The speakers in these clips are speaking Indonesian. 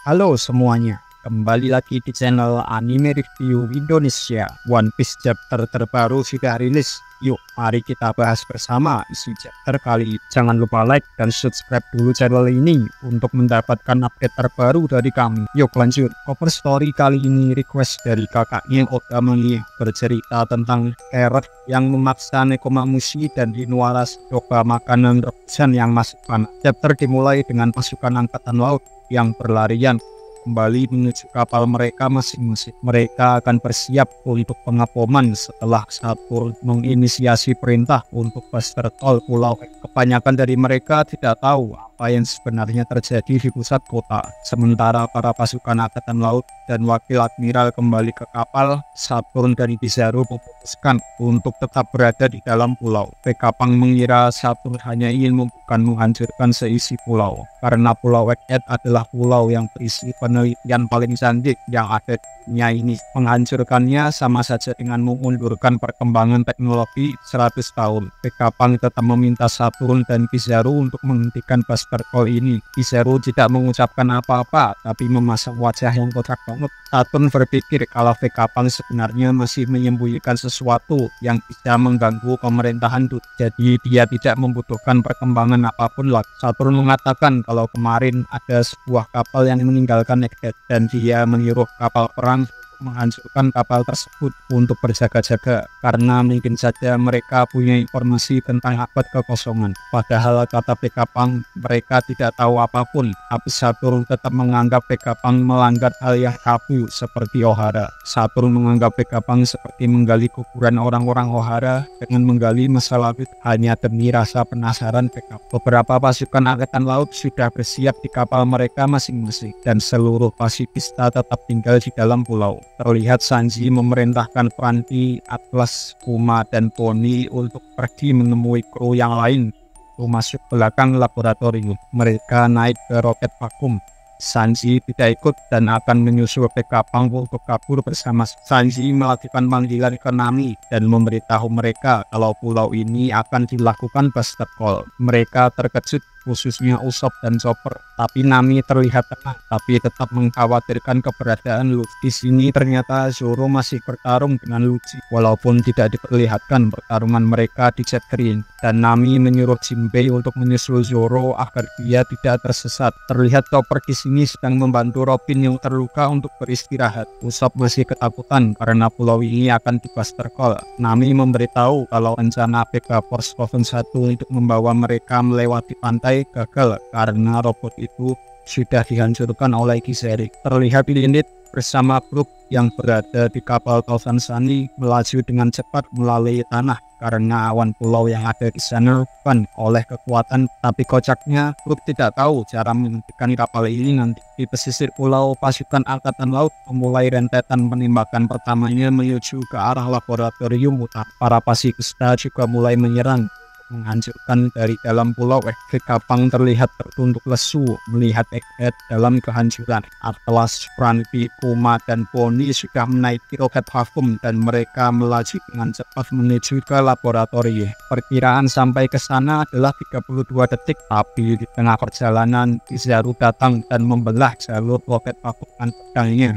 Halo semuanya, kembali lagi di channel Anime Review Indonesia. One Piece chapter terbaru sudah rilis. Yuk, mari kita bahas bersama isi chapter kali ini. Jangan lupa like dan subscribe dulu channel ini untuk mendapatkan update terbaru dari kami. Yuk lanjut. Cover story kali ini request dari kakaknya Oda Mangya, bercerita tentang Carrot yang memaksa Nekomamushi dan Inuarashi coba makanan rebusan yang masih panas. Chapter dimulai dengan pasukan angkatan laut yang berlarian kembali menuju kapal mereka masing-masing. Mereka akan bersiap untuk pengapoman setelah Saturn menginisiasi perintah untuk Buster Call Pulau. Kebanyakan dari mereka tidak tahu apa yang sebenarnya terjadi di pusat kota. Sementara para pasukan angkatan laut dan wakil admiral kembali ke kapal, Saturn dan Kizaru memutuskan untuk tetap berada di dalam pulau. Vegapunk mengira Saturn hanya ingin menghancurkan seisi pulau, karena Pulau Egghead adalah pulau yang berisi penelitian paling canggih yang ada di dunia ini. Menghancurkannya sama saja dengan mengundurkan perkembangan teknologi 100 tahun. Vegapunk tetap meminta Saturn dan Kizaru untuk menghentikan Buster Call ini. Kizaru tidak mengucapkan apa-apa, tapi memasang wajah yang kotak banget. Saturn berpikir kalau Vegapunk sebenarnya masih menyembunyikan sesuatu yang bisa mengganggu pemerintahan dunia. Jadi dia tidak membutuhkan perkembangan apapun lagi. Saturn mengatakan kalau kemarin ada sebuah kapal yang meninggalkan Egghead dan dia menyuruh kapal perang menghancurkan kapal tersebut untuk berjaga-jaga, karena mungkin saja mereka punya informasi tentang abad kekosongan. Padahal kata Vegapunk, mereka tidak tahu apapun. Tapi Saturn tetap menganggap Vegapunk melanggar hal yang tabu seperti Ohara. Saturn menganggap Vegapunk seperti menggali kuburan orang-orang Ohara dengan menggali masa lalu hanya demi rasa penasaran Vegapunk. Beberapa pasukan angkatan laut sudah bersiap di kapal mereka masing-masing, dan seluruh pasifista tetap tinggal di dalam pulau. Terlihat Sanji memerintahkan Franky, Atlas, Kuma, dan Pony untuk pergi menemui kru yang lain untuk masuk belakang laboratorium. Mereka naik ke roket vakum. Sanji tidak ikut dan akan menyusul Vegapunk untuk kabur bersama. Sanji melakukan panggilan ke Nami dan memberitahu mereka kalau pulau ini akan dilakukan Buster Call. Mereka terkejut, khususnya Usopp dan Chopper. Tapi Nami terlihat tenang, tapi tetap mengkhawatirkan keberadaan Luffy. Di sini ternyata Zoro masih bertarung dengan Luffy, walaupun tidak diperlihatkan pertarungan mereka di Jet Green. Dan Nami menyuruh Jinbei untuk menyusul Zoro agar dia tidak tersesat. Terlihat Chopper di sini sedang membantu Robin yang terluka untuk beristirahat. Usopp masih ketakutan karena pulau ini akan di Buster Call. Nami memberitahu kalau rencana Vega Force Coven 1 untuk membawa mereka melewati pantai gagal karena robot itu sudah dihancurkan oleh Kizaru. Terlihat Lilith bersama Brook yang berada di kapal Thousand Sunny melaju dengan cepat melalui tanah karena awan pulau yang ada di sana bukan oleh kekuatan. Tapi kocaknya Brook tidak tahu cara menghentikan kapal ini nanti. Di pesisir pulau, pasukan angkatan laut memulai rentetan penembakan pertamanya menuju ke arah laboratorium utama. Para pasifista juga mulai menyerang menghancurkan dari dalam pulau. Vegapunk terlihat tertunduk lesu melihat Egghead dalam kehancuran. Atlas, Franky, Kuma, dan Pony sudah menaiki roket vakum dan mereka melaju dengan cepat menuju ke laboratorium. Perkiraan sampai ke sana adalah 32 detik, tapi di tengah perjalanan Kizaru datang dan membelah jalur roket vakum dengan pedangnya.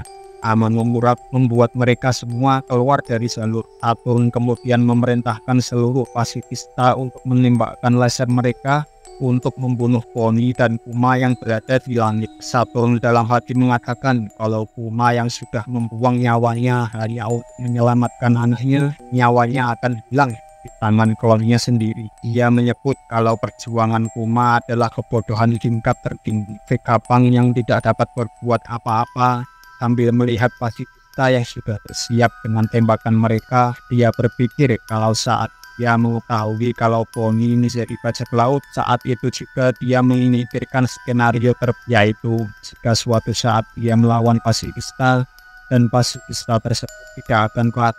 Aman Memurat membuat mereka semua keluar dari jalur. Saturn kemudian memerintahkan seluruh pasifista untuk menembakkan laser mereka untuk membunuh Pony dan Kuma yang berada di langit. Saturn dalam hati mengatakan kalau Kuma yang sudah membuang nyawanya hanya untuk menyelamatkan anaknya, nyawanya akan hilang di tangan klonnya sendiri. Ia menyebut kalau perjuangan Kuma adalah kebodohan tingkat tertinggi. Vegapunk yang tidak dapat berbuat apa-apa sambil melihat pasifista yang sudah bersiap dengan tembakan mereka, dia berpikir kalau saat dia mengetahui kalau Pony ini jadi bajak laut, saat itu juga dia memikirkan skenario yaitu jika suatu saat dia melawan pasifista dan pasifista tersebut tidak akan kuat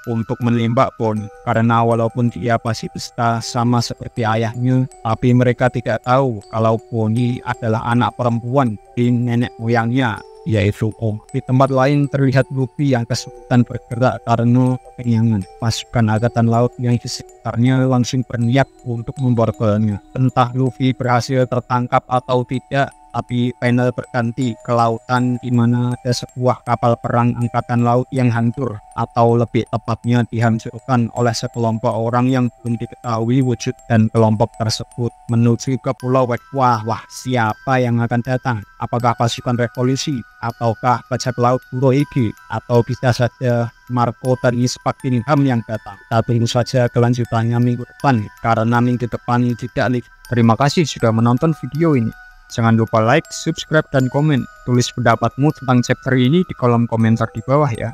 untuk menembak Pony, karena walaupun dia pasifista sama seperti ayahnya, tapi mereka tidak tahu kalau Pony adalah anak perempuan di nenek moyangnya, yaitu Om. Di tempat lain terlihat Luffy yang kesulitan bergerak karena kekenyangan. Pasukan angkatan laut yang di sekitarnya langsung berniat untuk memborgolnya. Entah Luffy berhasil tertangkap atau tidak, tapi panel berganti ke lautan di mana ada sebuah kapal perang angkatan laut yang hancur, atau lebih tepatnya dihancurkan oleh sekelompok orang yang belum diketahui wujud dan kelompok tersebut menuju ke Pulau Wek. Wah, siapa yang akan datang? Apakah pasukan revolusi ataukah bajak laut Kurohige, atau bisa saja Marco dan Ispak Bingham yang datang? Kita tunggu saja kelanjutannya minggu depan, karena minggu depan tidak live. Terima kasih sudah menonton video ini. Jangan lupa like, subscribe, dan komen. Tulis pendapatmu tentang chapter ini di kolom komentar di bawah ya.